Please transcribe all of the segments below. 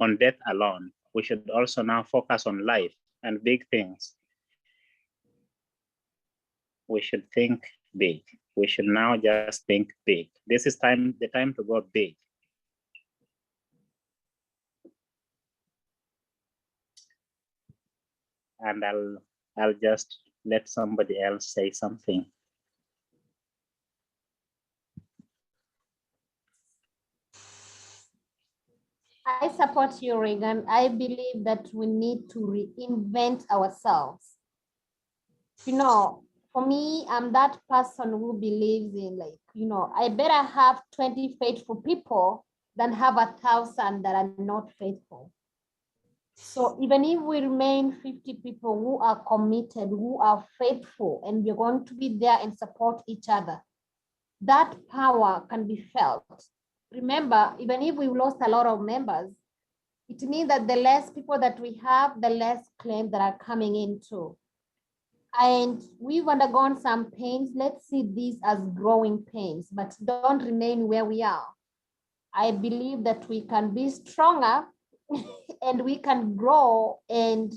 on death alone. We should also now focus on life and big things. We should think big. We should now just think big. This is the time to go big. And I'll just let somebody else say something. I support you, Reagan. I believe that we need to reinvent ourselves. You know, for me, I'm that person who believes in, like, you know, I better have 20 faithful people than have 1,000 that are not faithful. So even if we remain 50 people who are committed, who are faithful, and we're going to be there and support each other, that power can be felt. Remember, even if we've lost a lot of members, it means that the less people that we have, the less claims that are coming in too. And we've undergone some pains. Let's see these as growing pains, but don't remain where we are. I believe that we can be stronger and we can grow and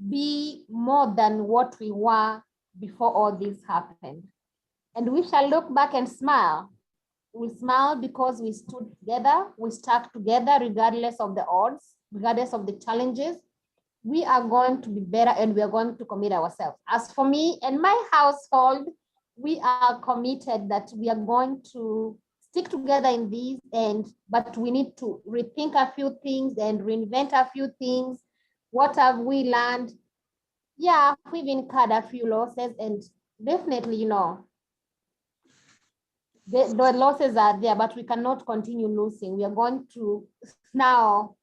be more than what we were before all this happened. And we shall look back and smile. We smile because we stood together, we stuck together regardless of the odds, regardless of the challenges. We are going to be better and we are going to commit ourselves. As for me and my household, we are committed that we are going to stick together in these, but we need to rethink a few things and reinvent a few things. What have we learned? Yeah, we've incurred a few losses, and definitely, you know, the losses are there, but we cannot continue losing. We are going to now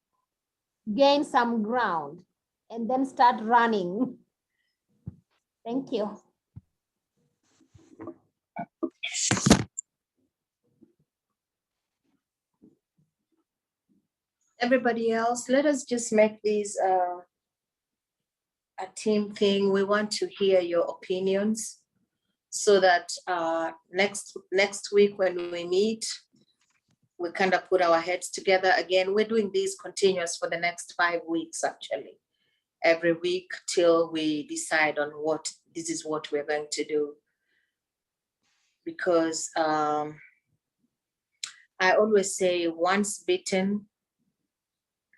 gain some ground and then start running. Thank you. Everybody else, let us just make this a team thing. We want to hear your opinions so that next week when we meet, we kind of put our heads together again. We're doing this continuous for the next 5 weeks, actually, every week till we decide on what this is what we're going to do. Because I always say once bitten,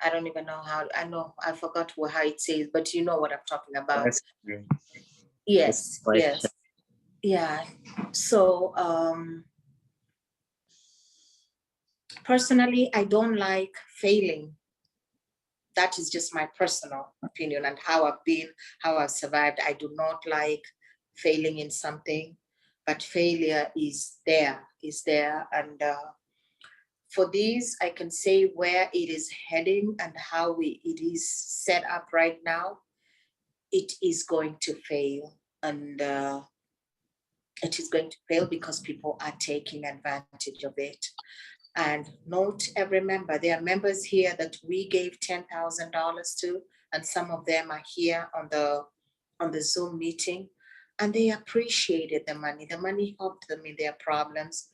I don't even know how, I forgot how it says, but you know what I'm talking about. Yes, yes. Yeah. So personally, I don't like failing. That is just my personal opinion and how I've been, how I've survived. I do not like failing in something, but failure is there. And for these, I can say where it is heading and how it is set up right now. It is going to fail, and it is going to fail because people are taking advantage of it. And note every member, there are members here that we gave $10,000 to, and some of them are here on the Zoom meeting, and they appreciated the money. The money helped them in their problems.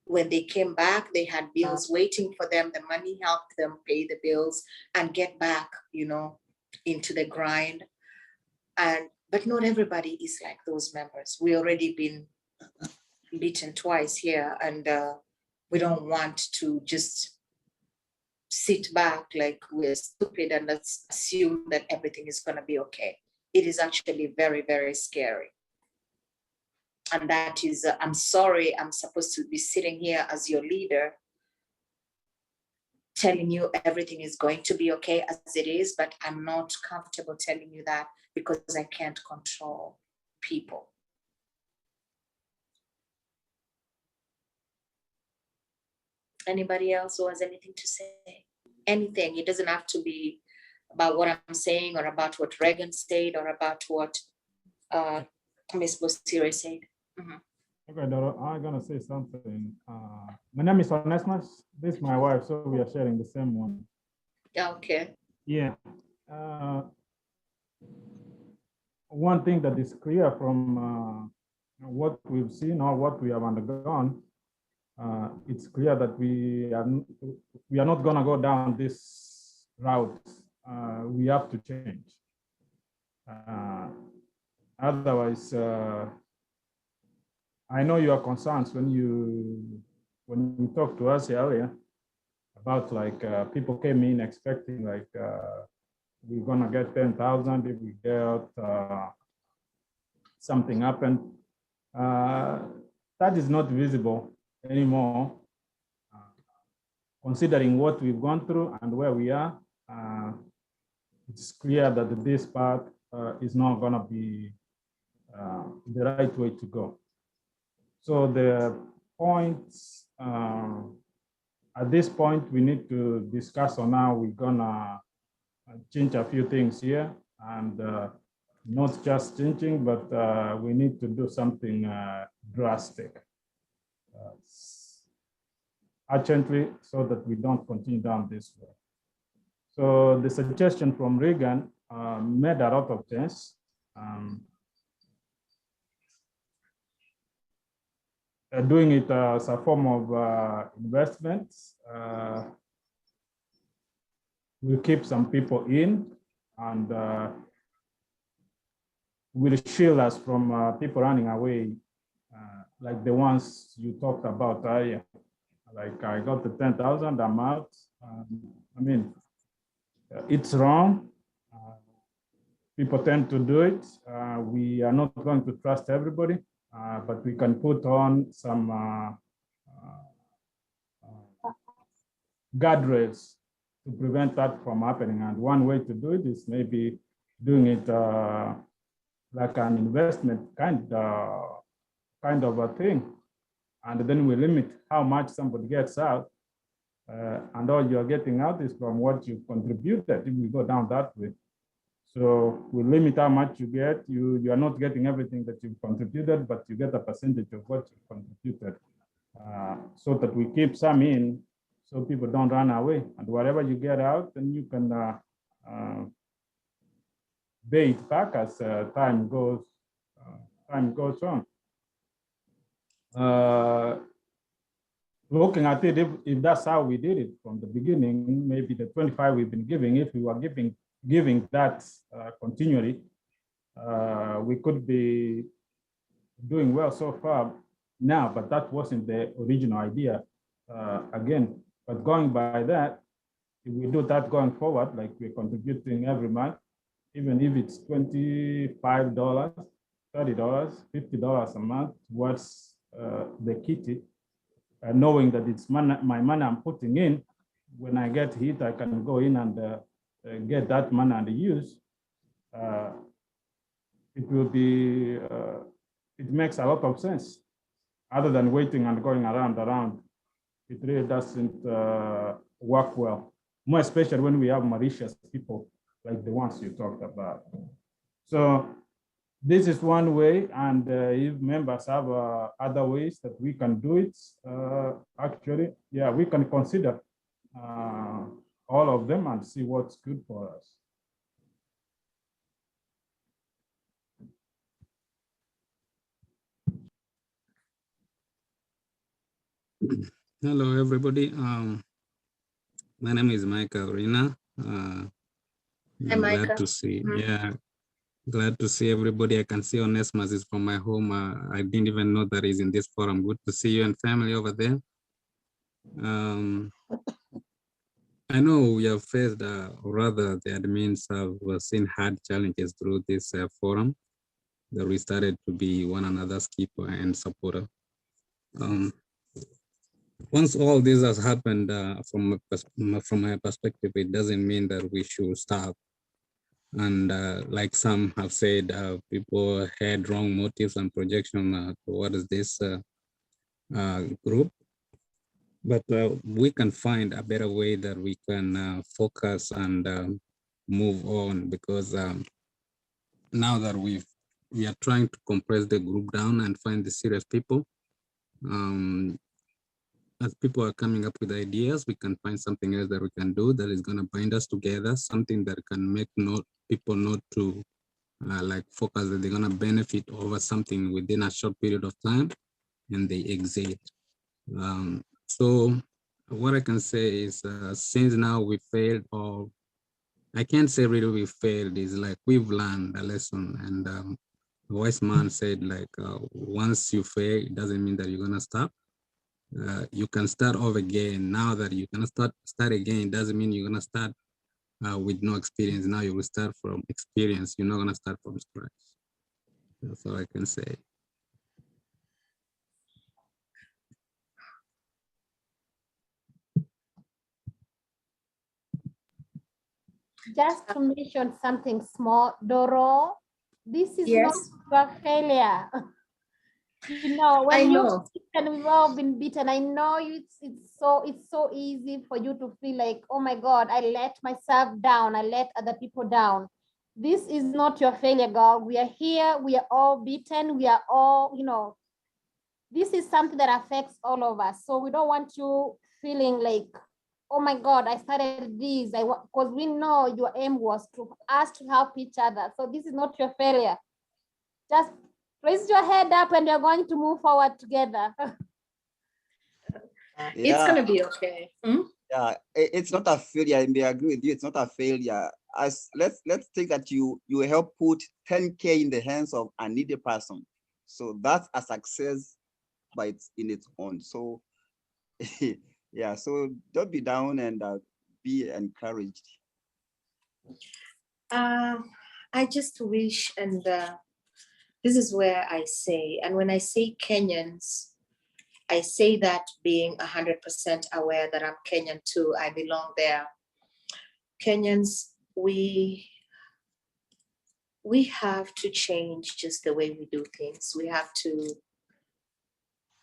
When they came back, they had bills waiting for them. The money helped them pay the bills and get back, into the grind. But not everybody is like those members. We already been beaten twice here, and we don't want to just sit back like we're stupid and let's assume that everything is going to be okay. It is actually very, very scary. And that is, I'm sorry, I'm supposed to be sitting here as your leader, telling you everything is going to be okay as it is, but I'm not comfortable telling you that because I can't control people. Anybody else who has anything to say? Anything. It doesn't have to be about what I'm saying or about what Reagan said or about what Ms. Bosiri said. Okay, Doro, I'm gonna say something. My name is Onesmus. This is my wife, so we are sharing the same one. Okay. Yeah. One thing that is clear from what we've seen or what we have undergone, it's clear that we are not gonna go down this routes, we have to change. Otherwise, I know your concerns when you talked to us earlier about like people came in expecting like we're gonna get 10,000 if we get something happened. That is not visible anymore. Considering what we've gone through and where we are, it's clear that this path is not gonna be the right way to go. So the points, at this point, we need to discuss on how we're gonna change a few things here, and not just changing, but we need to do something drastic urgently so that we don't continue down this way. So the suggestion from Reagan made a lot of sense. Doing it as a form of investment will keep some people in and will shield us from people running away, like the ones you talked about earlier. Like I got the 10,000, I'm out. I mean, it's wrong. People tend to do it. We are not going to trust everybody, but we can put on some guardrails to prevent that from happening. And one way to do it is maybe doing it like an investment kind of a thing. And then we limit how much somebody gets out. And all you're getting out is from what you contributed if we go down that way. So we limit how much you get. You are not getting everything that you've contributed, but you get a percentage of what you contributed, so that we keep some in so people don't run away. And whatever you get out, then you can pay it back as time goes on. Looking at it, if that's how we did it from the beginning, maybe the 25 we've been giving, if we were giving that continually, we could be doing well so far now, but that wasn't the original idea again. But going by that, if we do that going forward, like we're contributing every month, even if it's $25, $30, $50 a month towards the kitty, knowing that it's my money I'm putting in, when I get hit, I can go in and get that money and use. It will be, it makes a lot of sense, other than waiting and going around. It really doesn't work well, more especially when we have malicious people like the ones you talked about. So this is one way, and if members have other ways that we can do it, actually, yeah, we can consider all of them and see what's good for us. Hello, everybody. My name is Micah Arena. I'm glad to see. Yeah, glad to see everybody. I can see Onesimus is from my home. I didn't even know that he's in this forum. Good to see you and family over there. I know we have faced, or rather the admins have seen hard challenges through this forum, that we started to be one another's keeper and supporter. Once all this has happened, from my perspective, it doesn't mean that we should stop. And like some have said, people had wrong motives and projection towards this group. But we can find a better way that we can focus and move on, because now that we are trying to compress the group down and find the serious people. As people are coming up with ideas, we can find something else that we can do that is going to bind us together, something that can make people not to like focus that they're going to benefit over something within a short period of time and they exit. So what I can say is since now we failed, or I can't say really we failed. It's like we've learned a lesson. And the wise man said, like, once you fail, it doesn't mean that you're gonna stop. You can start over again. Now that you can start again, it doesn't mean you're gonna start with no experience. Now you will start from experience. You're not gonna start from scratch. That's all I can say. Just to mention something small, Doro, this is not Yes, your failure. You know, I when know. and we've all been beaten, I know it's so easy for you to feel like, oh my God, I let myself down, I let other people down. This is not your failure, girl. We are here, we are all beaten, we are all, you know, this is something that affects all of us. So we don't want you feeling like, oh my God, I started this. Because we know your aim was to us to help each other. So this is not your failure. Just raise your head up and you're going to move forward together. It's gonna be okay. Yeah, it's not a failure. I may agree with you. It's not a failure. As let's think that you help put 10K in the hands of a needy person. So that's a success by in its own. So yeah, so don't be down and be encouraged. I just wish, and this is where I say, and when I say Kenyans, I say that being 100% aware that I'm Kenyan too, I belong there. Kenyans, we have to change just the way we do things. We have to,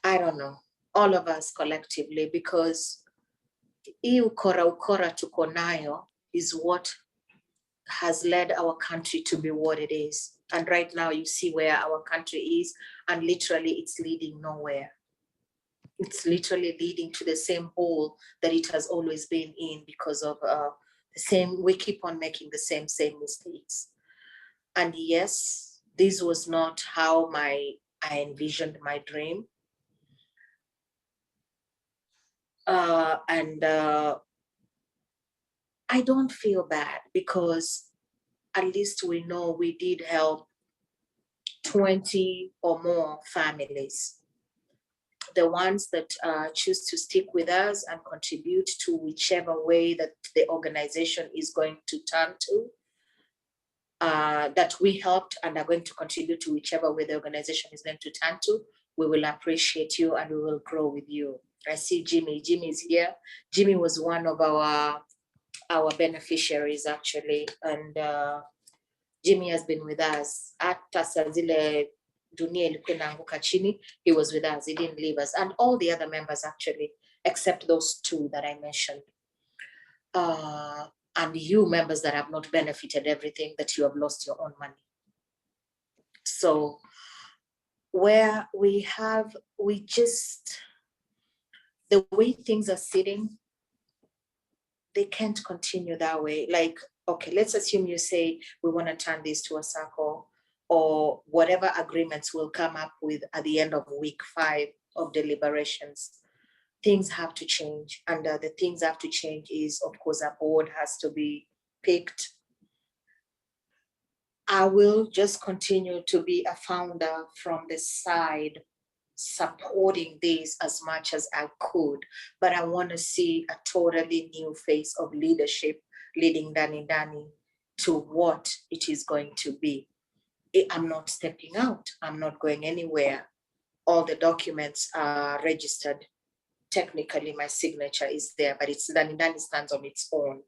I don't know, all of us collectively, because hii ukora tuko nayo is what has led our country to be what it is. And right now you see where our country is, and literally it's leading nowhere. It's literally leading to the same hole that it has always been in, because of the same, we keep on making the same mistakes. And yes, this was not how I envisioned my dream. And I don't feel bad, because at least we know we did help 20 or more families. The ones that choose to stick with us and contribute to whichever way that the organization is going to turn to, that we helped and are going to contribute to whichever way the organization is going to turn to, we will appreciate you and we will grow with you. I see Jimmy. Jimmy is here. Jimmy was one of our beneficiaries actually, and Jimmy has been with us. Hata saa zile dunia ilikuwa inaanguka chini, he was with us. He didn't leave us, and all the other members actually, except those two that I mentioned. And you members that have not benefited everything, that you have lost your own money. So where we just, the way things are sitting, they can't continue that way. Like, okay, let's assume you say we want to turn this to a circle, or whatever agreements we'll come up with at the end of week 5 of deliberations. Things have to change, and the things have to change is, of course, a board has to be picked. I will just continue to be a founder from the side, supporting this as much as I could, but I want to see a totally new face of leadership leading Ndani to what it is going to be. I'm not stepping out. I'm not going anywhere. All the documents are registered. Technically, my signature is there, but it's Ndani stands on its own.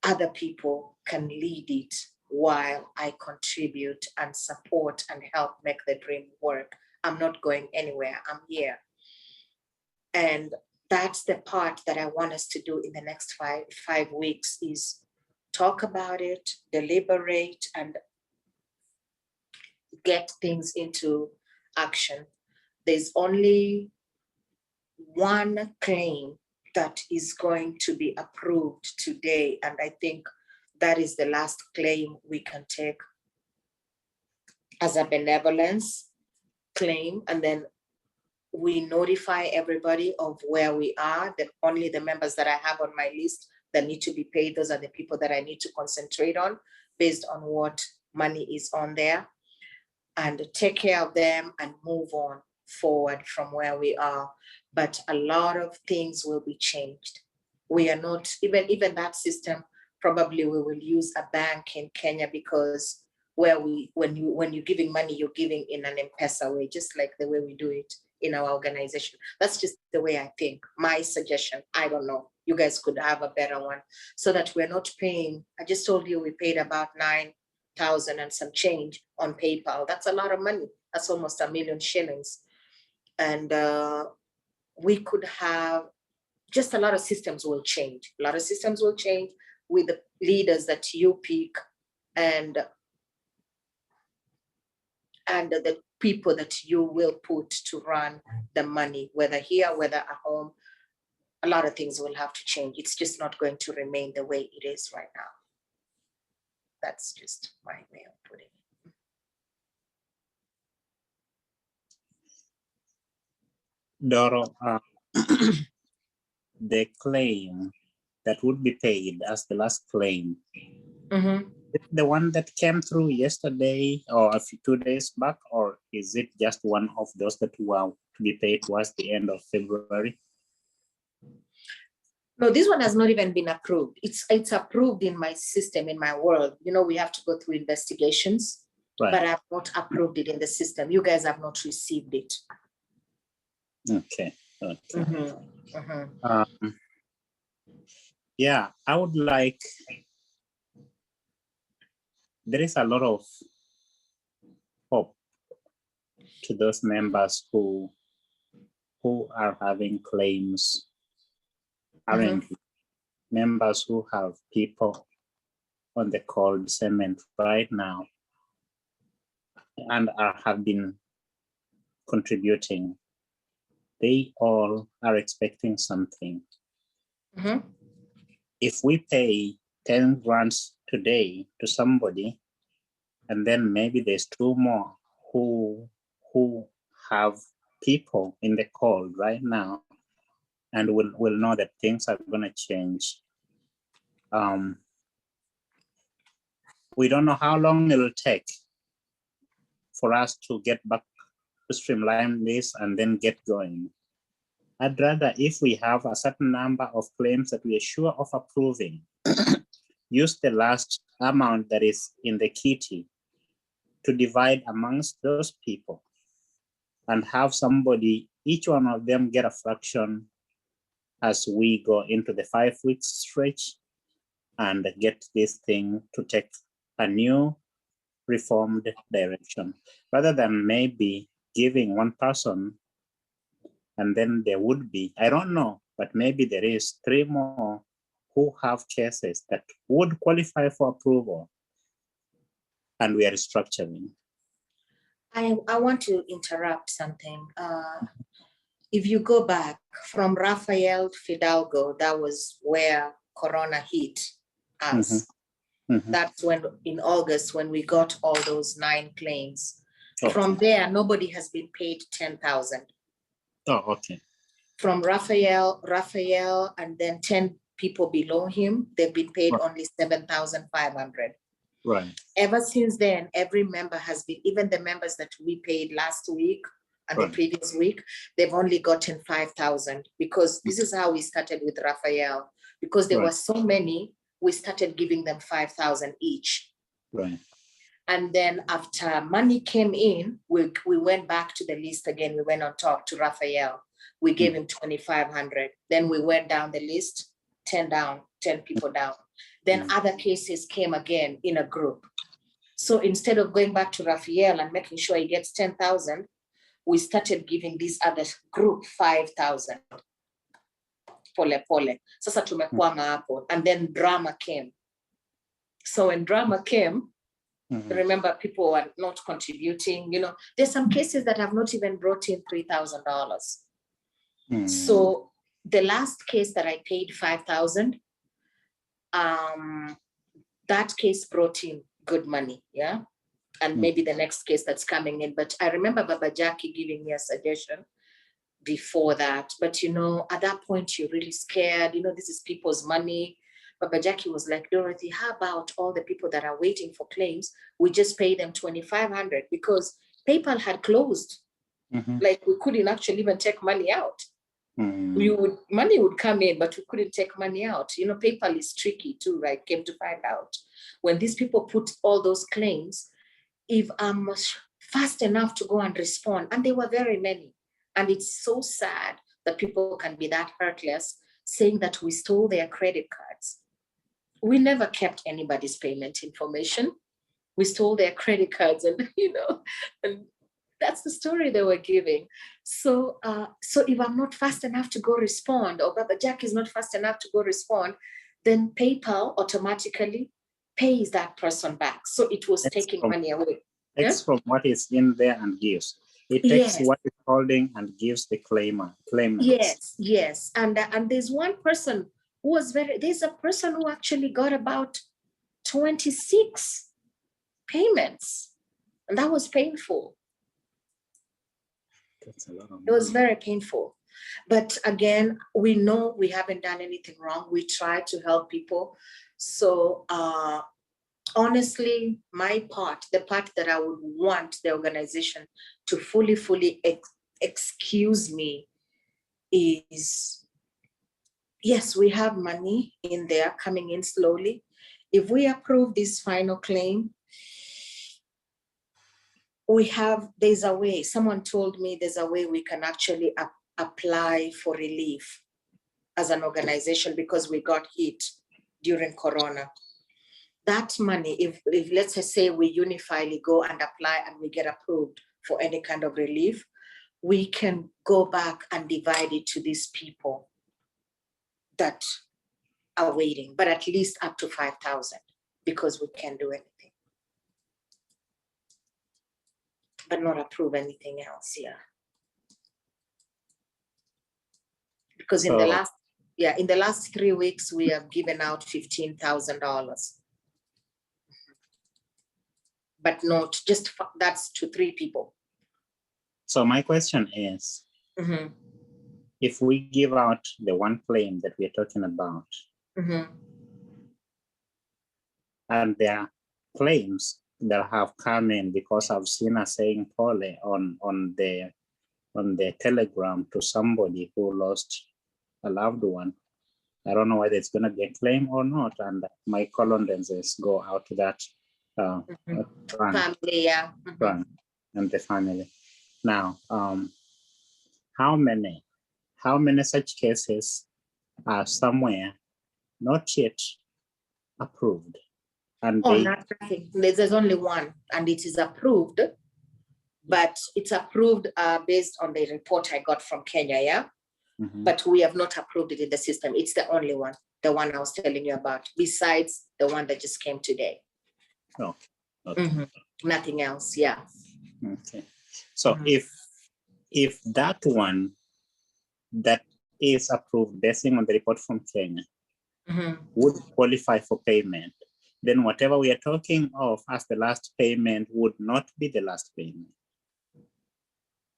Other people can lead it while I contribute and support and help make the dream work. I'm not going anywhere. I'm here. And that's the part that I want us to do in the next five weeks, is talk about it, deliberate, and get things into action. There's only one claim that is going to be approved today, and I think that is the last claim we can take as a benevolence claim, and then we notify everybody of where we are, that only the members that I have on my list that need to be paid. Those are the people that I need to concentrate on based on what money is on there, and take care of them and move on forward from where we are. But a lot of things will be changed. We are not, even that system, probably we will use a bank in Kenya, because where when you're giving money, you're giving in an M-Pesa way, just like the way we do it in our organization. That's just the way I think. My suggestion, I don't know. You guys could have a better one, so that we're not paying. I just told you we paid about 9,000 and some change on PayPal. That's a lot of money. That's almost 1 million shillings. And we could have, just a lot of systems will change. A lot of systems will change with the leaders that you pick, and the people that you will put to run the money, whether here, whether at home. A lot of things will have to change. It's just not going to remain the way it is right now. That's just my way of putting it. Doro, the claim that would be paid as the last claim, the one that came through yesterday or a few 2 days back, or is it just one of those that were to be paid towards the end of February? No, this one has not even been approved. It's approved in my system, in my world. You know, we have to go through investigations, Right. but I've not approved it in the system. You guys have not received it. Okay. Yeah, I would like, there is a lot of hope to those members who are having claims currently, members who have people on the cold cement right now and have been contributing. They all are expecting something. If we pay 10 grants today to somebody, and then maybe there's 2 more who have people in the cold right now, and will know that things are going to change. We don't know how long it'll take for us to get back to streamline this and then get going. I'd rather, if we have a certain number of claims that we are sure of approving, use the last amount that is in the kitty to divide amongst those people, and have somebody, each one of them, get a fraction as we go into the 5-week stretch and get this thing to take a new reformed direction, rather than maybe giving one person and then there would be, I don't know, but maybe there is 3 more who have cases that would qualify for approval, and we are restructuring. I want to interrupt something. If you go back from Rafael Fidalgo, that was where Corona hit us. That's when, in August, when we got all those 9 claims. Okay. From there, nobody has been paid 10,000. Oh, okay. From Rafael, and then 10 people below him, they've been paid only 7,500. Right. Ever since then, every member has been, even the members that we paid last week and the previous week, they've only gotten 5,000, because this is how we started with Rafael. Because there were so many, we started giving them 5,000 each. Right. And then after money came in, we went back to the list again. We went on top to Rafael. We gave him 2,500. Then we went down the list, 10 down, 10 people down. Then other cases came again in a group. So instead of going back to Rafael and making sure he gets 10,000, we started giving this other group 5,000. Pole. Sasa tumekwama hapo. And then drama came. So when drama came, remember, people were not contributing. You know, there's some cases that have not even brought in $3,000. So the last case that I paid 5,000, that case brought in good money, yeah? And maybe the next case that's coming in. But I remember Baba Jackie giving me a suggestion before that. But, you know, at that point, you're really scared. You know, this is people's money. Baba Jackie was like, Dorothy, how about all the people that are waiting for claims? We just pay them 2,500 because PayPal had closed. Like we couldn't actually even take money out. Money would come in, but we couldn't take money out. You know, PayPal is tricky too, right? Came to find out when these people put all those claims, if I'm fast enough to go and respond, and there were very many. And it's so sad that people can be that heartless, saying that we stole their credit cards. We never kept anybody's payment information. We stole their credit cards, and and that's the story they were giving. So, so if I'm not fast enough to go respond, or Baba Jack is not fast enough to go respond, then PayPal automatically pays that person back. So it was taking money away. Takes from what is in there and gives. It takes what is holding and gives the claimant. Yes. And there's one person who was there's a person who actually got about 26 payments. And that was painful. That's a lot of money. It was very painful. But again, we know we haven't done anything wrong. We try to help people. So honestly, my part, the part that I would want the organization to fully excuse me is, yes, we have money in there coming in slowly. If we approve this final claim, there's a way, someone told me there's a way we can actually apply for relief as an organization because we got hit during Corona. That money, if let's say we unifiedly go and apply and we get approved for any kind of relief, we can go back and divide it to these people that are waiting, but at least up to 5,000 because we can't do anything. But not approve anything else, Because in the last 3 weeks, we have given out $15,000. But not just, that's to 3 people. So my question is, if we give out the one claim that we're talking about, and there are claims that have come in, because I've seen a saying poorly on the Telegram to somebody who lost a loved one. I don't know whether it's gonna get claimed or not, and my condolences go out to that family, and the family. Now, how many such cases are somewhere not yet approved? And nothing. There's only one, and it is approved, but it's approved based on the report I got from Kenya, But we have not approved it in the system. It's the only one, the one I was telling you about, besides the one that just came today. Oh, okay. Nothing else, Okay. So if that one that is approved based on the report from Kenya would qualify for payment, then whatever we are talking of as the last payment would not be the last payment.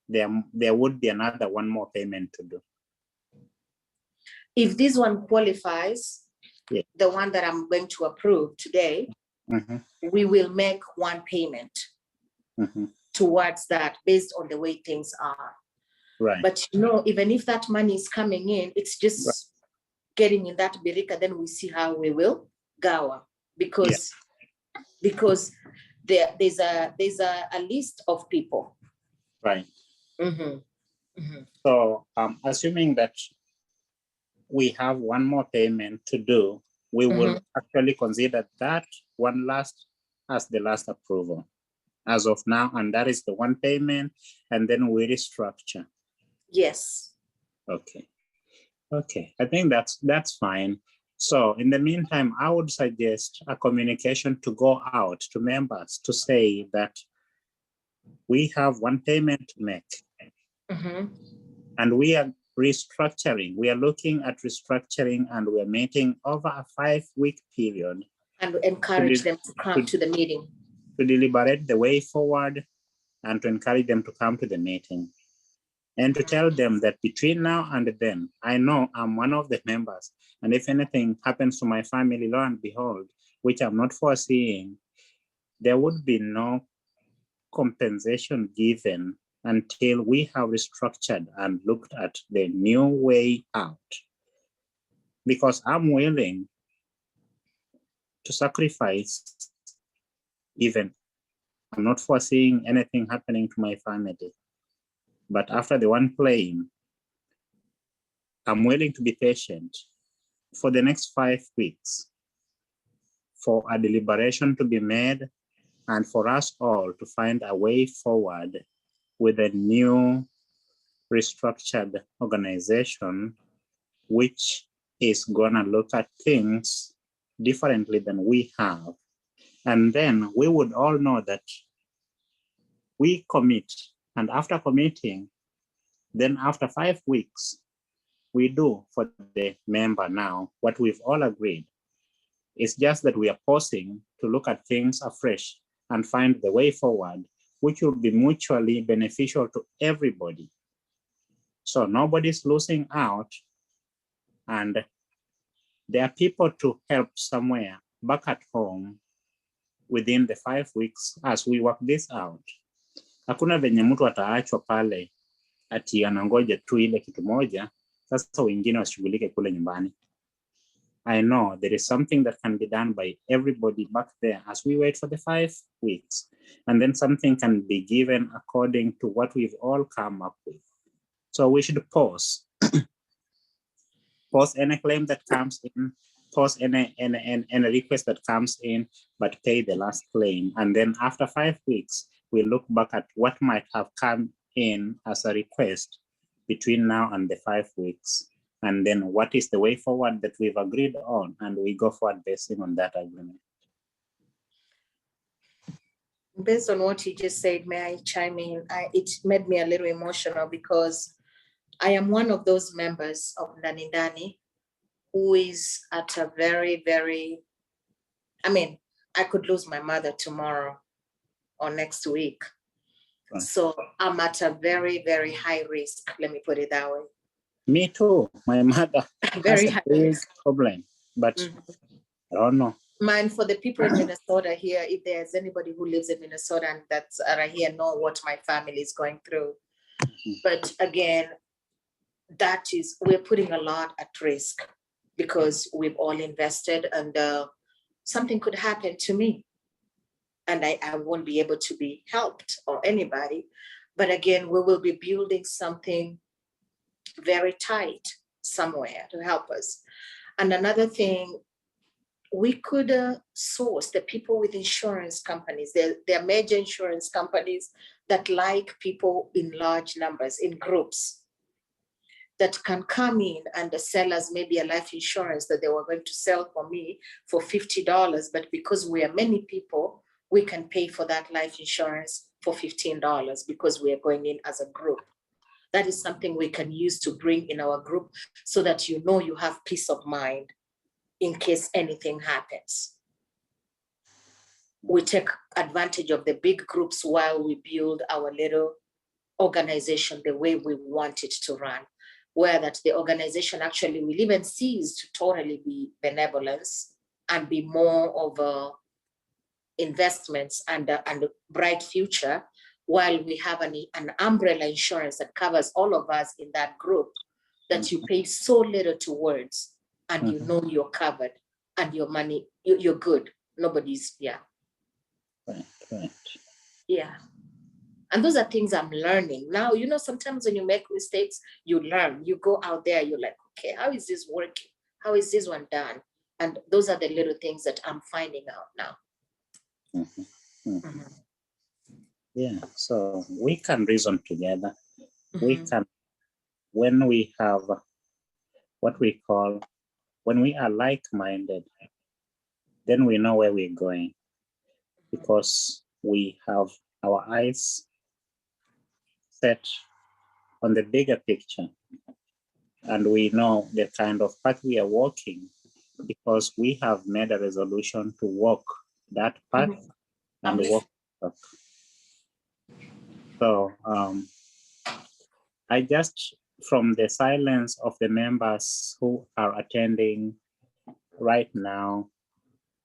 There would be another one more payment to do. If this one qualifies, the one that I'm going to approve today, we will make one payment towards that based on the way things are. Right. But even if that money is coming in, it's just getting in that birika, then we see how we will go. Because there's a list of people. Right. So assuming that we have one more payment to do, we will actually consider that one last as the last approval as of now, and that is the one payment, and then we restructure. Yes. Okay. I think that's fine. So in the meantime, I would suggest a communication to go out to members to say that we have one payment to make, and we are restructuring. We are looking at restructuring, and we are meeting over a 5-week period. And encourage them to come to the meeting. To deliberate the way forward and to encourage them to come to the meeting. And to tell them that between now and then, I know I'm one of the members, And if anything happens to my family, lo and behold, which I'm not foreseeing, there would be no compensation given until we have restructured and looked at the new way out. Because I'm willing to sacrifice, even I'm not foreseeing anything happening to my family. But after the one claim, I'm willing to be patient for the next 5 weeks for a deliberation to be made and for us all to find a way forward with a new restructured organization, which is gonna look at things differently than we have. And then we would all know that we commit, and after committing, then after 5 weeks, we do for the member now what we've all agreed. It's just that we are pausing to look at things afresh and find the way forward, which will be mutually beneficial to everybody. So nobody's losing out, and there are people to help somewhere back at home within the 5 weeks as we work this out. Hakuna venye mtu ataachwa pale ati anangoja tu ile kitu moja, sasa wengine washughulike kule nyumbani. I know there is something that can be done by everybody back there as we wait for the 5 weeks, and then something can be given according to what we've all come up with. So we should pause. Pause any claim that comes in, pause any request that comes in, but pay the last claim. And then after 5 weeks, we look back at what might have come in as a request between now and the 5 weeks. And then what is the way forward that we've agreed on, and we go forward based on that agreement. Based on what you just said, may I chime in? It made me a little emotional because I am one of those members of Ndani who is at a very, very, I could lose my mother tomorrow or next week. Right. So I'm at a very, very high risk. Let me put it that way. Me too. My mother Very has high a big risk. problem, but I don't know. Man, for the people in Minnesota here, if there's anybody who lives in Minnesota and that's right here, know what my family is going through. But again, we're putting a lot at risk because we've all invested, and something could happen to me and I won't be able to be helped or anybody. But again, we will be building something very tight somewhere to help us. And another thing, we could source the people with insurance companies. There are major insurance companies that like people in large numbers, in groups, that can come in and sell us maybe a life insurance that they were going to sell for me for $50. But because we are many people, we can pay for that life insurance for $15 because we are going in as a group. That is something we can use to bring in our group so that you know you have peace of mind in case anything happens. We take advantage of the big groups while we build our little organization the way we want it to run, where that the organization actually will even cease to totally be benevolence and be more of investments and a bright future, while we have an umbrella insurance that covers all of us in that group that you pay so little towards, and you know you're covered and your money, you're good. Nobody's, Right. Yeah. And those are things I'm learning. Now, sometimes when you make mistakes, you learn. You go out there, you're like, okay, how is this working? How is this one done? And those are the little things that I'm finding out now. Yeah, so we can reason together. We can, when we have what we call, when we are like-minded, then we know where we're going, because we have our eyes set on the bigger picture, and we know the kind of path we are walking, because we have made a resolution to walk that path and walk. So I just from the silence of the members who are attending right now,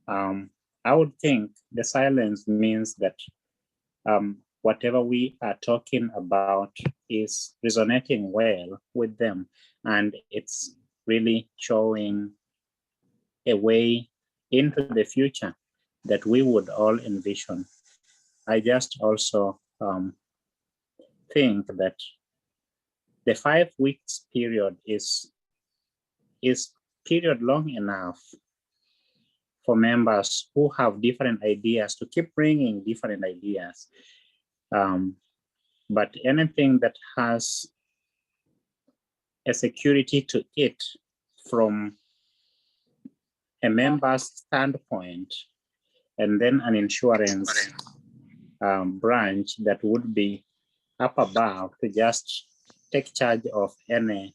I would think the silence means that whatever we are talking about is resonating well with them, and it's really showing a way into the future that we would all envision. I just also think that the 5 weeks period is period long enough for members who have different ideas to keep bringing different ideas. But anything that has a security to it from a member's standpoint, and then an insurance branch that would be up above to just take charge of any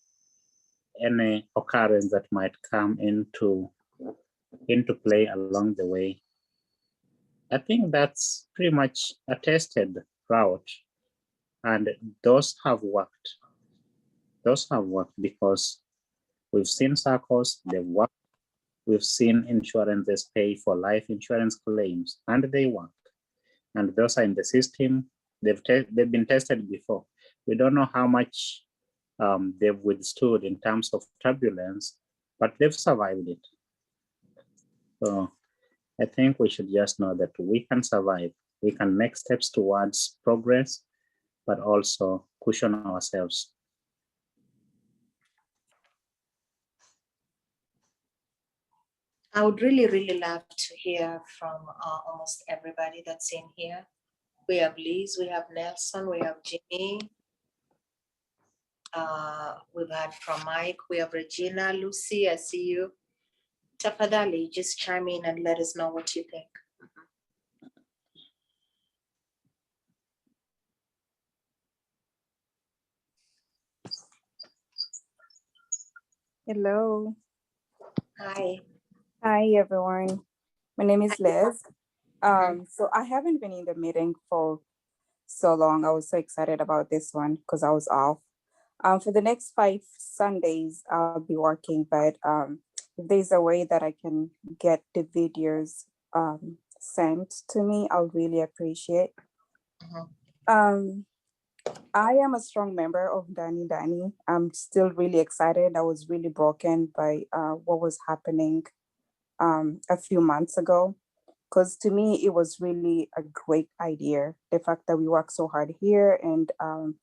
occurrence that might come into play along the way. I think that's pretty much a tested route, and those have worked. Those have worked because we've seen circles, they've worked. We've seen insurances pay for life insurance claims, and they work. And those are in the system. They've been tested before. We don't know how much they've withstood in terms of turbulence, but they've survived it. So I think we should just know that we can survive. We can make steps towards progress, but also cushion ourselves. I would really, really love to hear from almost everybody that's in here. We have Liz, we have Nelson, we have Jimmy. We've heard from Mike, we have Regina, Lucy, I see you. Tafadhali, just chime in and let us know what you think. Hello. Hi. Hi, everyone. My name is Liz. So I haven't been in the meeting for so long. I was so excited about this one because I was off. For the next 5 Sundays, I'll be working, but if there's a way that I can get the videos sent to me, I'll really appreciate. I am a strong member of Ndaani. I'm still really excited. I was really broken by what was happening a few months ago, because to me, it was really a great idea. The fact that we work so hard here and,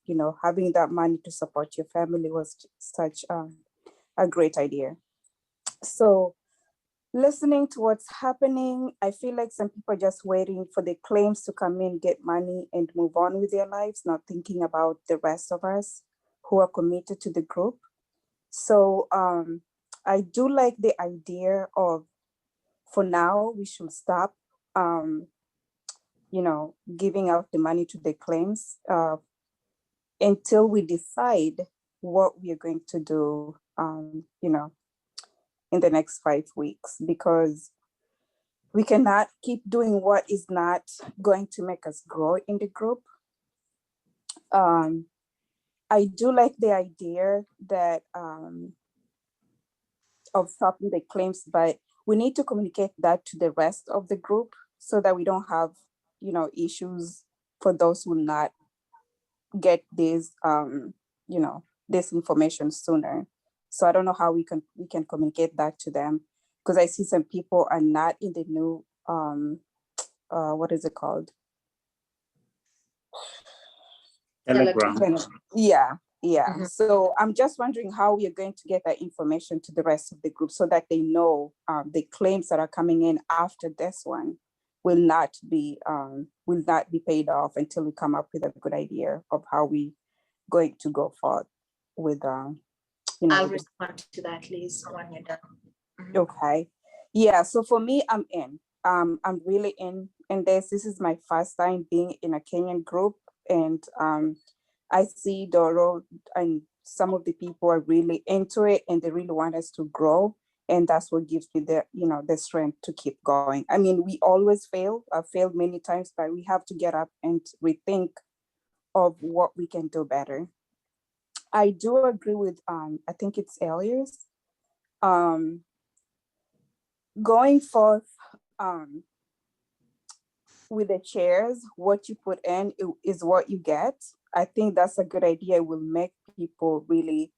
you know, having that money to support your family was such a great idea. So listening to what's happening, I feel like some people are just waiting for the claims to come in, get money and move on with their lives, not thinking about the rest of us who are committed to the group. So I do like the idea of, for now, we should stop, you know, giving out the money to the claims until we decide what we are going to do, you know, in the next 5 weeks, because we cannot keep doing what is not going to make us grow in the group. I do like the idea that of stopping the claims, but we need to communicate that to the rest of the group so that we don't have, you know, issues for those who not get this, you know, this information sooner. So I don't know how we can communicate that to them, because I see some people are not in the new, what is it called? Telegram. Yeah. So I'm just wondering how we are going to get that information to the rest of the group so that they know the claims that are coming in after this one will not be paid off until we come up with a good idea of how we going to go forward with you know. I'll respond to that, Liz, when you're done. Okay. Yeah, so for me, I'm in. I'm really in this. This is my first time being in a Kenyan group, and I see Doro and some of the people are really into it and they really want us to grow. And that's what gives me the, you know, the strength to keep going. I mean, we always fail. I've failed many times, but we have to get up and rethink of what we can do better. I do agree with I think it's Elias. Going forth with the chairs, what you put in is what you get. I think that's a good idea. It will make people really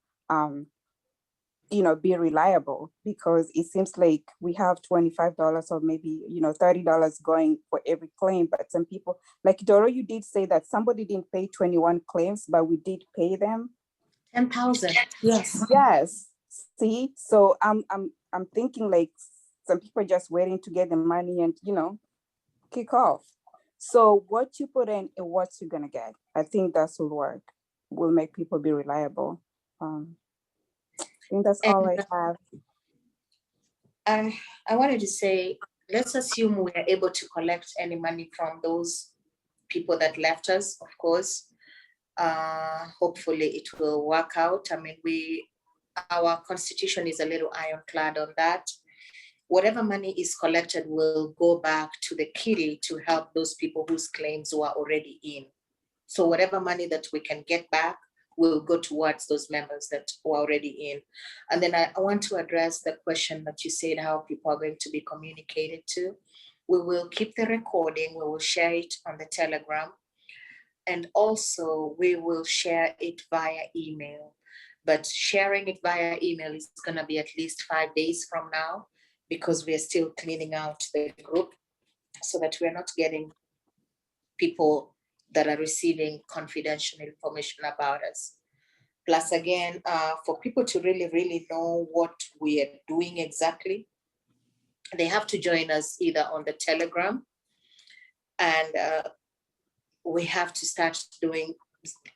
be reliable, because it seems like we have $25 or maybe $30 going for every claim. But some people, like Doro, you did say that somebody didn't pay 21 claims, but we did pay them 10,000. Yes. Yes. See, so I'm thinking like some people are just waiting to get the money and kick off. So what you put in and what you're gonna get, I think that's will work. Will make people be reliable. I think that's all I have. I wanted to say, let's assume we are able to collect any money from those people that left us, of course. Hopefully it will work out. I mean, our constitution is a little ironclad on that. Whatever money is collected will go back to the kitty to help those people whose claims were already in. So whatever money that we can get back will go towards those members that were already in. And then I want to address the question that you said, how people are going to be communicated to. We will keep the recording, we will share it on the Telegram, and also we will share it via email. But sharing it via email is going to be at least 5 days from now, because we are still cleaning out the group so that we're not getting people that are receiving confidential information about us. Plus, again, for people to really, really know what we are doing exactly, they have to join us either on the Telegram, and we have to start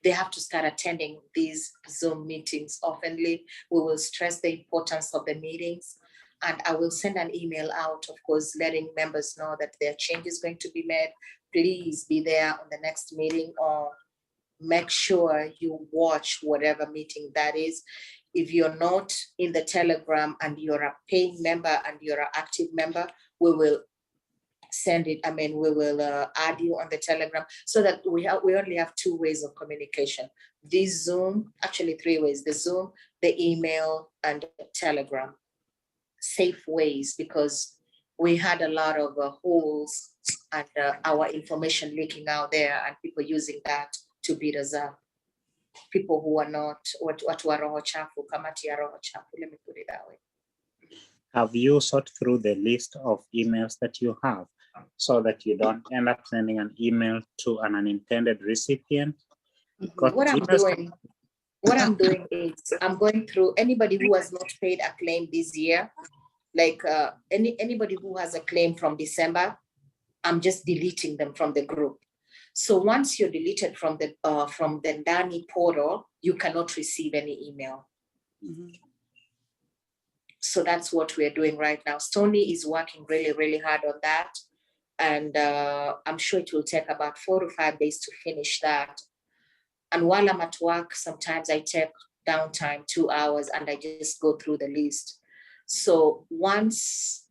they have to start attending these Zoom meetings oftenly. We will stress the importance of the meetings, and I will send an email out, of course, letting members know that their change is going to be made. Please be there on the next meeting, or make sure you watch whatever meeting that is. If you're not in the Telegram and you're a paying member and you're an active member, we will send it. I mean, we will add you on the Telegram, so that we only have 2 ways of communication. This Zoom, actually 3 ways: the Zoom, the email, and the Telegram. Safe ways, because we had a lot of holes and our information leaking out there, and people using that to beat us up. People who are not watu wa roho chafu, kamati ya roho chafu, let me put it that way. Have you sort through the list of emails that you have, so that you don't end up sending an email to an unintended recipient? What I'm doing is I'm going through anybody who has not paid a claim this year, like anybody who has a claim from December, I'm just deleting them from the group. So once you're deleted from the Ndani portal, you cannot receive any email. So that's what we're doing right now. Stony is working really, really hard on that. And I'm sure it will take about 4 to 5 days to finish that. And while I'm at work, sometimes I take downtime, 2 hours, and I just go through the list. So once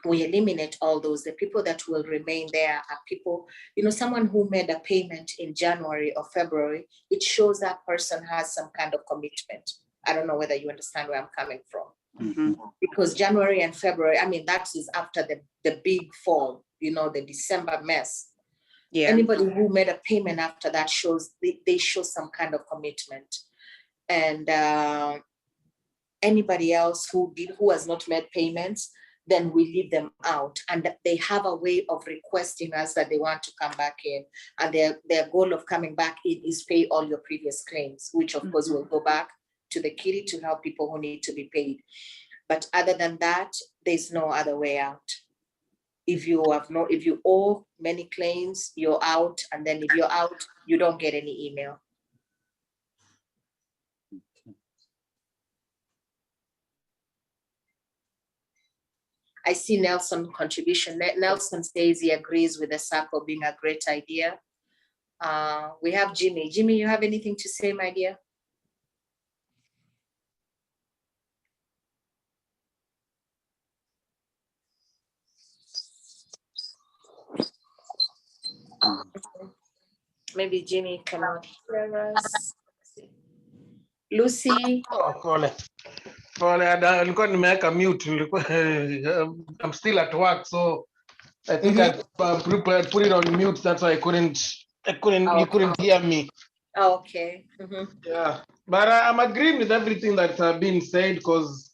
we eliminate all those, the people that will remain there are people, someone who made a payment in January or February, it shows that person has some kind of commitment. I don't know whether you understand where I'm coming from. Because January and February, I mean, that is after the big fall, the December mess. Yeah. Anybody who made a payment after that shows, they show some kind of commitment. And anybody else who has not made payments, then we leave them out. And they have a way of requesting us that they want to come back in. And their goal of coming back in is pay all your previous claims, which of course will go back to the kitty to help people who need to be paid. But other than that, there's no other way out. If you owe many claims, you're out. And then if you're out, you don't get any email. I see Nelson contribution. Nelson says he agrees with the circle being a great idea. We have Jimmy. Jimmy, you have anything to say, my dear? Maybe Jimmy cannot hear us. Lucy. Oh, pole. Nilikuwa nimeweka mute. I'm still at work, so I think I put it on mute. That's why you couldn't hear me. Okay. Yeah, but I'm agreeing with everything that's been said because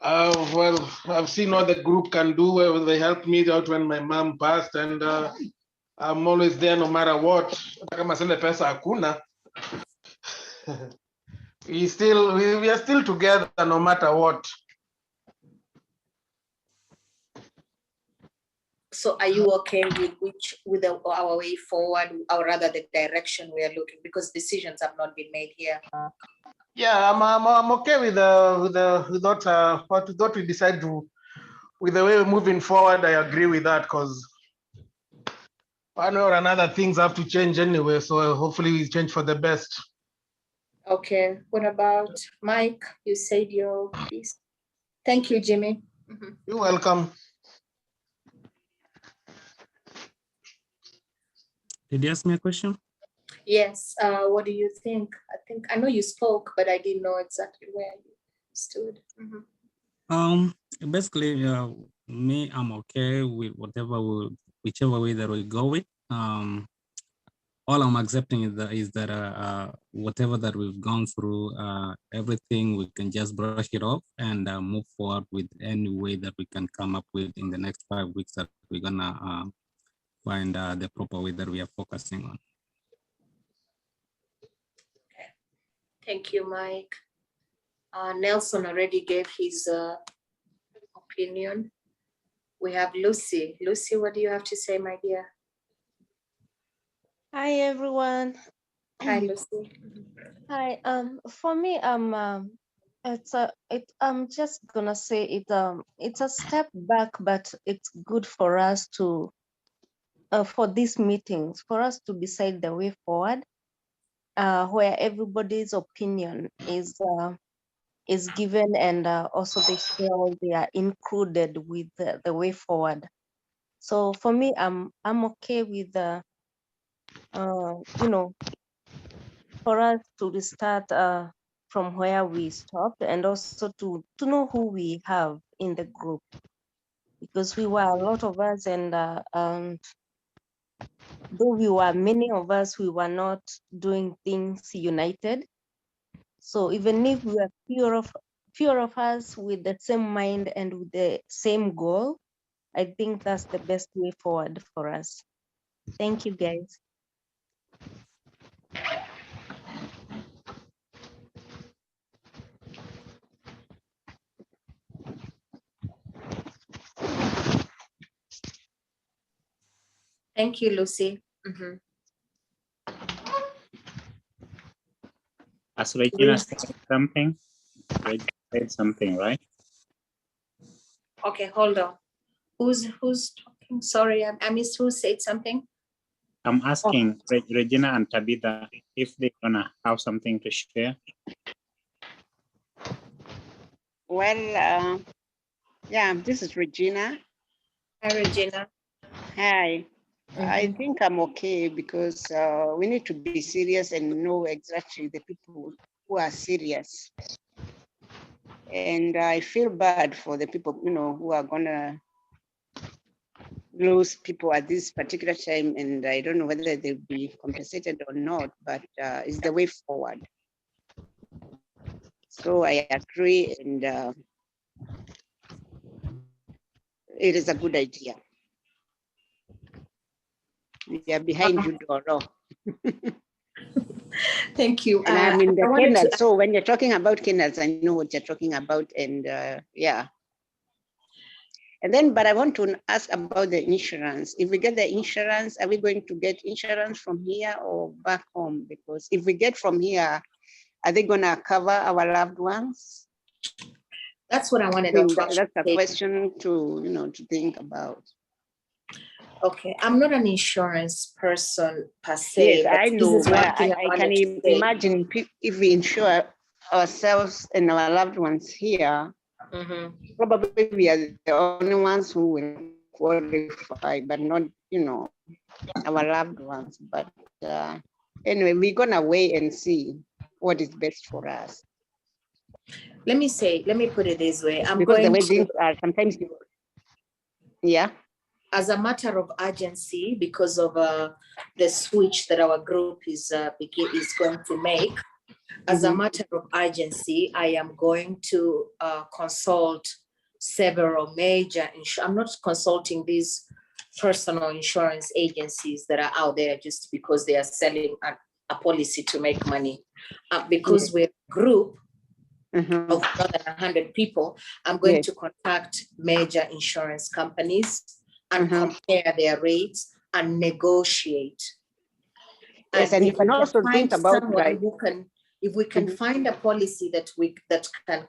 I've seen what the group can do. They helped me out when my mom passed, and I'm always there no matter what. Hata kama sina pesa hakuna. We are still together no matter what. So are you okay with our way forward, or rather the direction we are looking, because decisions have not been made here? Yeah, I'm okay with what we decide to, with the way we're moving forward. I agree with that because one way or another things have to change anyway. So hopefully we change for the best. Okay. What about Mike? You said your piece. Thank you, Jimmy. You're welcome. Did you ask me a question? Yes. What do you think? I know you spoke, but I didn't know exactly where you stood. Basically, me, I'm okay with whichever way that we go with. All I'm accepting is that whatever that we've gone through, everything we can just brush it off and move forward with any way that we can come up with in the next 5 weeks that we're gonna find the proper way that we are focusing on. Thank you, Mike. Nelson already gave his opinion. We have Lucy. Lucy, what do you have to say, my dear? Hi everyone. Hi, Lucy. Hi. For me, I'm just gonna say it's a step back, but it's good for us to for these meetings, for us to decide the way forward, where everybody's opinion is given, and also they are included with the way forward. So for me, I'm okay with for us to restart from where we stopped, and also to know who we have in the group, because we were a lot of us, and though we were many of us, we were not doing things united. So even if we are fewer of us with the same mind and with the same goal, I think that's the best way forward for us. Thank you, guys. Thank you, Lucy. As Regina said something, right? Okay, hold on. Who's talking? Sorry, I missed who said something. I'm asking Regina and Tabitha if they're gonna have something to share. Well, yeah, this is Regina. Hi, Regina. Hi. I think I'm okay because we need to be serious and know exactly the people who are serious. And I feel bad for the people, who are gonna lose people at this particular time. And I don't know whether they'll be compensated or not, but it's the way forward. So I agree, and it is a good idea. We are behind you, Doro. Thank you. And I'm in the kennels, so when you're talking about kennels, I know what you're talking about, and yeah. And then, but I want to ask about the insurance. If we get the insurance, are we going to get insurance from here or back home? Because if we get from here, are they gonna cover our loved ones? That's what I wanted to That's a question to think about. Okay, I'm not an insurance person per se. Yes, I know, but I can imagine if we insure ourselves and our loved ones here, probably we are the only ones who will qualify, but not, our loved ones. But anyway, we're gonna wait and see what is best for us. Let me put it this way. I'm Because the going way to, things are sometimes, yeah. as a matter of urgency, because of the switch that our group is going to make, as a matter of urgency, I am going to consult several major, I'm not consulting these personal insurance agencies that are out there just because they are selling a policy to make money. Because we're a group of more than 100 people, I'm going to contact major insurance companies and compare their rates and negotiate. Yes, and you can also think about someone who can, if we can find a policy that can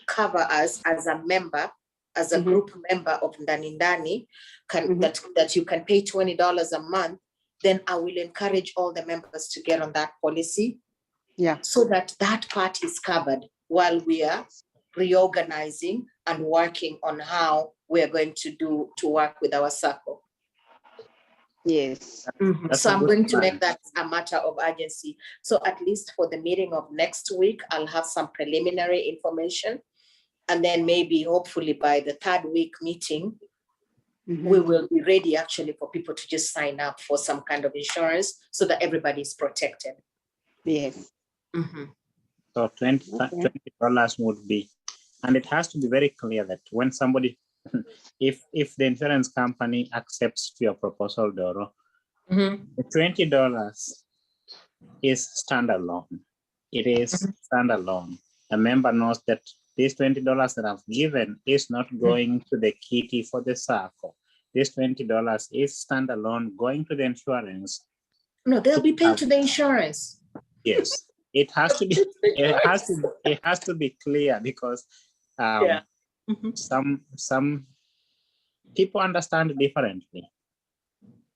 cover us as a member, as a group member of Ndani, that you can pay $20 a month, then I will encourage all the members to get on that policy. Yeah. So that part is covered while we are reorganizing and working on how we are going to work with our circle. Yes. So I'm going to make that a matter of urgency. So at least for the meeting of next week, I'll have some preliminary information. And then maybe hopefully by the third week meeting, we will be ready actually for people to just sign up for some kind of insurance so that everybody is protected. Yes. So $20 would be, and it has to be very clear that when somebody, if the insurance company accepts your proposal, Doro, the $20 is standalone. It is standalone. A member knows that this $20 that I've given is not going to the kitty for the circle. This $20 is standalone going to the insurance. No, they'll be paid to the insurance. Yes, it has to be. It has to be clear because some people understand differently.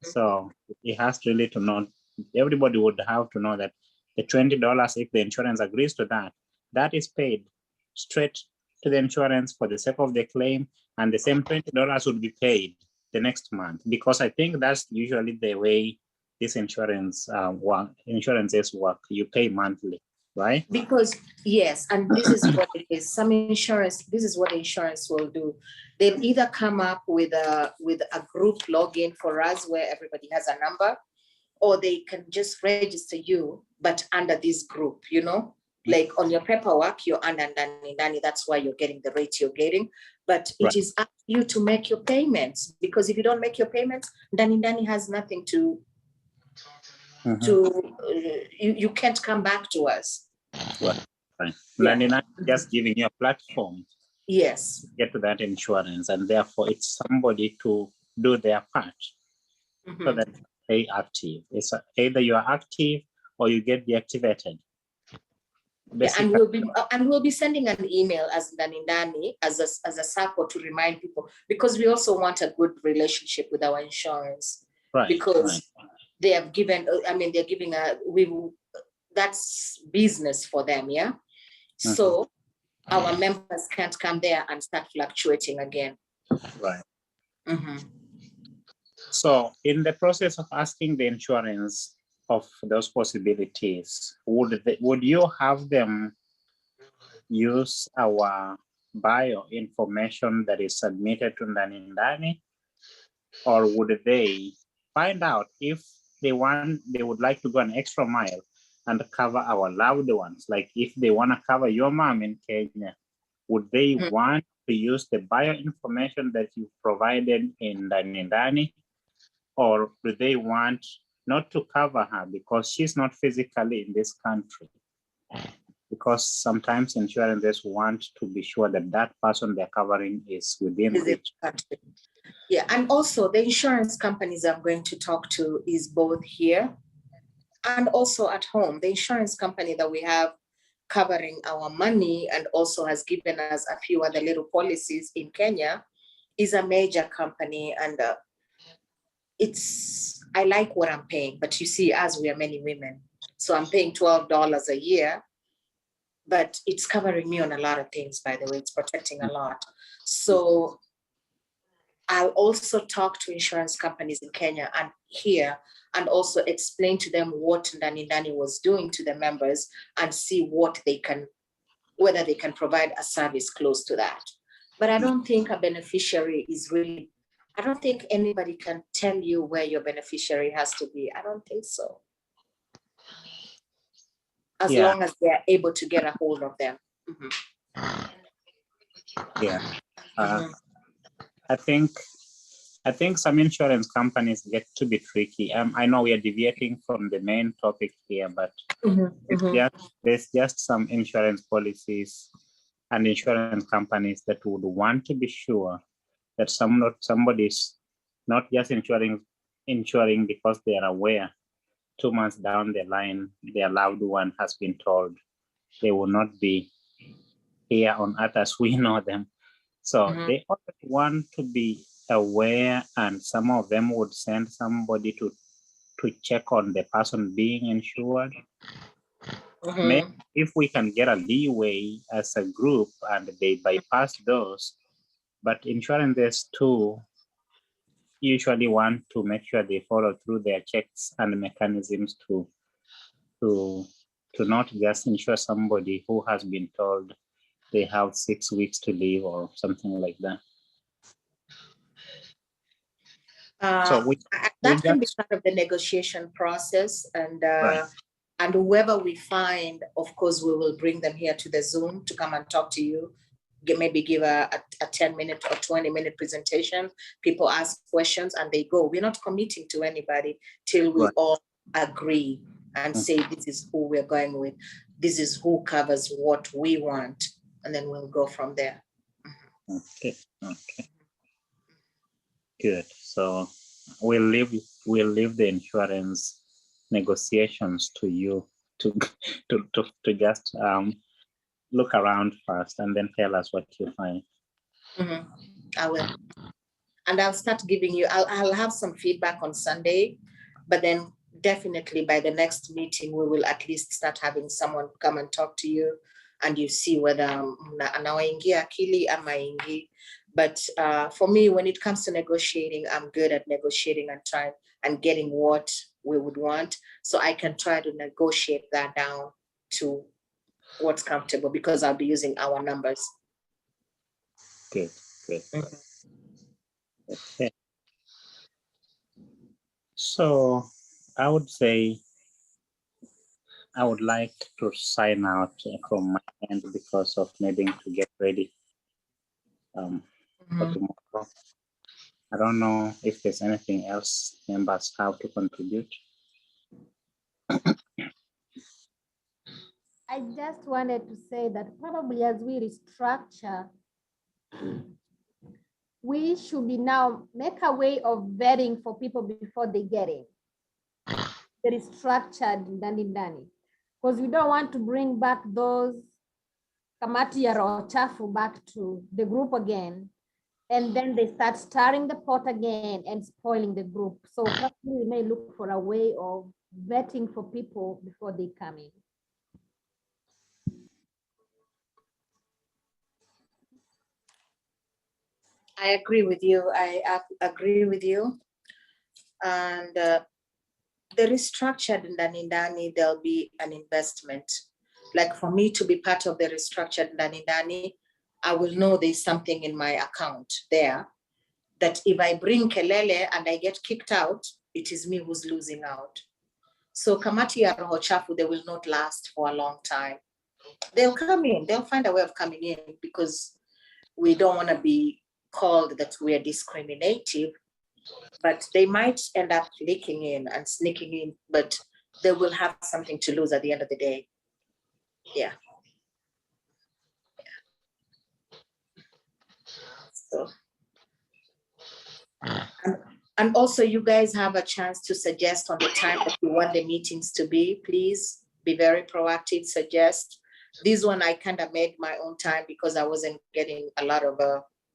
So it has really to know. Everybody would have to know that the $20, if the insurance agrees to that, that is paid straight to the insurance for the sake of the claim, and the same $20 would be paid the next month, because I think that's usually the way this insurances work. You pay monthly, right? Because yes, and this is what it is. Some insurance, this is what insurance will do. They'll either come up with a group login for us where everybody has a number, or they can just register you, but under this group, you know, like on your paperwork, you're under Ndani. That's why you're getting the rate you're getting. But it is up to you to make your payments, because if you don't make your payments, Ndani has nothing to you can't come back to us. Right. Ndani just giving you a platform. Yes. To get to that insurance, and therefore it's somebody to do their part so that they active. It's either you are active or you get deactivated. Yeah, and we'll be sending an email as Ndani as a circle to remind people, because we also want a good relationship with our insurance. Right. Because they have given, they're giving that's business for them, yeah? So our members can't come there and start fluctuating again. Right. So in the process of asking the insurance of those possibilities, would you have them use our bio information that is submitted to Ndani, or would they find out if they would like to go an extra mile and cover our loved ones? Like if they want to cover your mom in Kenya, would they want to use the bio information that you provided in Ndani, or do they want not to cover her because she's not physically in this country? Because sometimes insurances want to be sure that that person they're covering is within the country. Yeah, and also the insurance companies I'm going to talk to is both here and also at home. The insurance company that we have covering our money and also has given us a few other little policies in Kenya is a major company, and I like what I'm paying, but you see, as we are many women, so I'm paying $12 a year, but it's covering me on a lot of things, by the way, it's protecting a lot. So I'll also talk to insurance companies in Kenya and here, and also explain to them what Ndani was doing to the members and see what they can, whether they can provide a service close to that. But I don't think a beneficiary is really, I don't think anybody can tell you where your beneficiary has to be. I don't think so. As long as they're able to get a hold of them. Yeah. I think some insurance companies get to be tricky. I know we are deviating from the main topic here, but there's just some insurance policies and insurance companies that would want to be sure that somebody's not just insuring because they are aware 2 months down the line their loved one has been told they will not be here on earth as we know them. So they always want to be aware, and some of them would send somebody to check on the person being insured. Maybe if we can get a leeway as a group and they bypass those, but insurances too usually want to make sure they follow through their checks and mechanisms to not just insure somebody who has been told they have 6 weeks to live or something like that. That can be part of the negotiation process, and and whoever we find, of course, we will bring them here to the Zoom to come and talk to you. Maybe give a 10-minute or 20-minute presentation. People ask questions and they go. We're not committing to anybody till we all agree and say this is who we're going with. This is who covers what we want, and then we'll go from there. Okay. Good. So we'll leave the insurance negotiations to you to just look around first and then tell us what you find. I will, and I'll start giving you. I'll have some feedback on Sunday, but then definitely by the next meeting we will at least start having someone come and talk to you, and you see whether anawaingia akili ama ingi. But for me, when it comes to negotiating, I'm good at negotiating and trying and getting what we would want. So I can try to negotiate that down to what's comfortable because I'll be using our numbers. Good. Okay. So I would say I would like to sign out from my end because of needing to get ready for tomorrow. I don't know if there's anything else members have to contribute. I just wanted to say that probably as we restructure, we should be now make a way of vetting for people before they get in. That is structured Ndani. Because we don't want to bring back those kamati ya roho chafu back to the group again. And then they start stirring the pot again and spoiling the group. So probably we may look for a way of vetting for people before they come in. I agree with you. I agree with you. And the restructured Ndani, there'll be an investment. Like for me to be part of the restructured Ndani, I will know there's something in my account there that if I bring kelele and I get kicked out, it is me who's losing out. So kamati ya roho chafu, they will not last for a long time. They'll come in, they'll find a way of coming in because we don't want to be called that we are discriminative, but they might end up leaking in and sneaking in, but they will have something to lose at the end of the day. Yeah. So, and also you guys have a chance to suggest on the time that you want the meetings to be. Please be very proactive, suggest. This one I kind of made my own time because I wasn't getting a lot of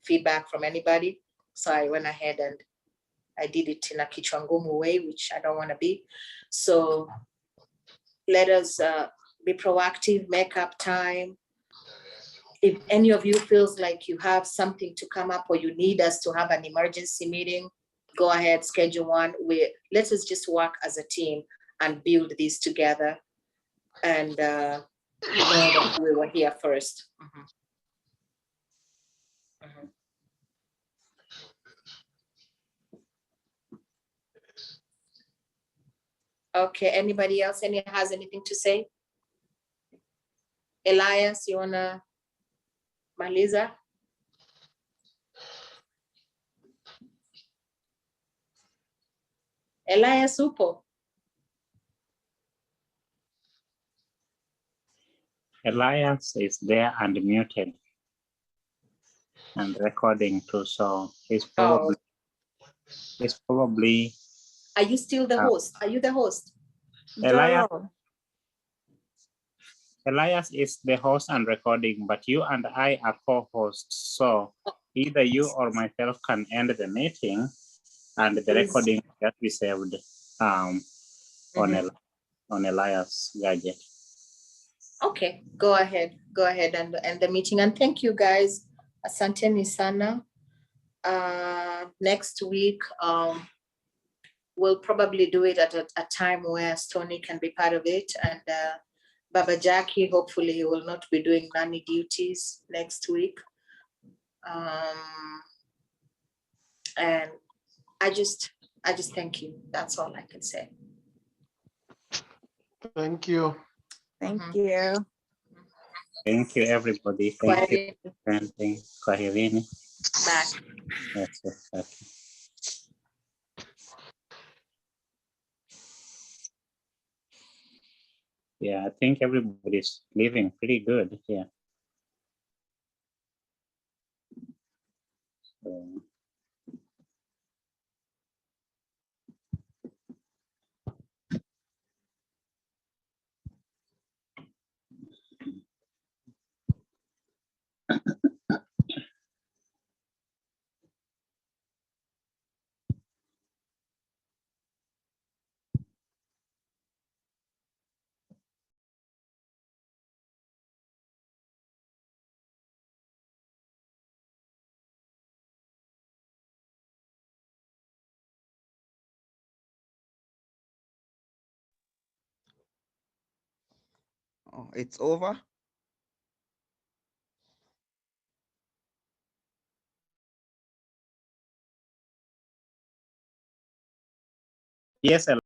feedback from anybody. So I went ahead and I did it in a kichwa ngumu way, which I don't want to be. So let us be proactive, make up time. if any of you feels like you have something to come up or you need us to have an emergency meeting, go ahead, schedule one. Let us just work as a team and build this together. And know that we were here first. Okay, anybody else has anything to say? Elias, you wanna maliza? Elias upo? Elias is there and muted and recording too, so he's probably Are you still the host? Are you the host? Elias is the host and recording, but you and I are co-hosts. So either you or myself can end the meeting and the recording that we saved on Elias gadget. Okay, go ahead and end the meeting. And thank you guys. Asanteni sana. Next week, we'll probably do it at a time where Stony can be part of it. And Baba Jackie, hopefully he will not be doing nanny duties next week. And I just thank you. That's all I can say. Thank you. Thank you. Thank you, everybody. Thank you. Kwaherini. Bye. Yes, okay. Yeah, I think everybody's living pretty good here. So, Oh, it's over. yes,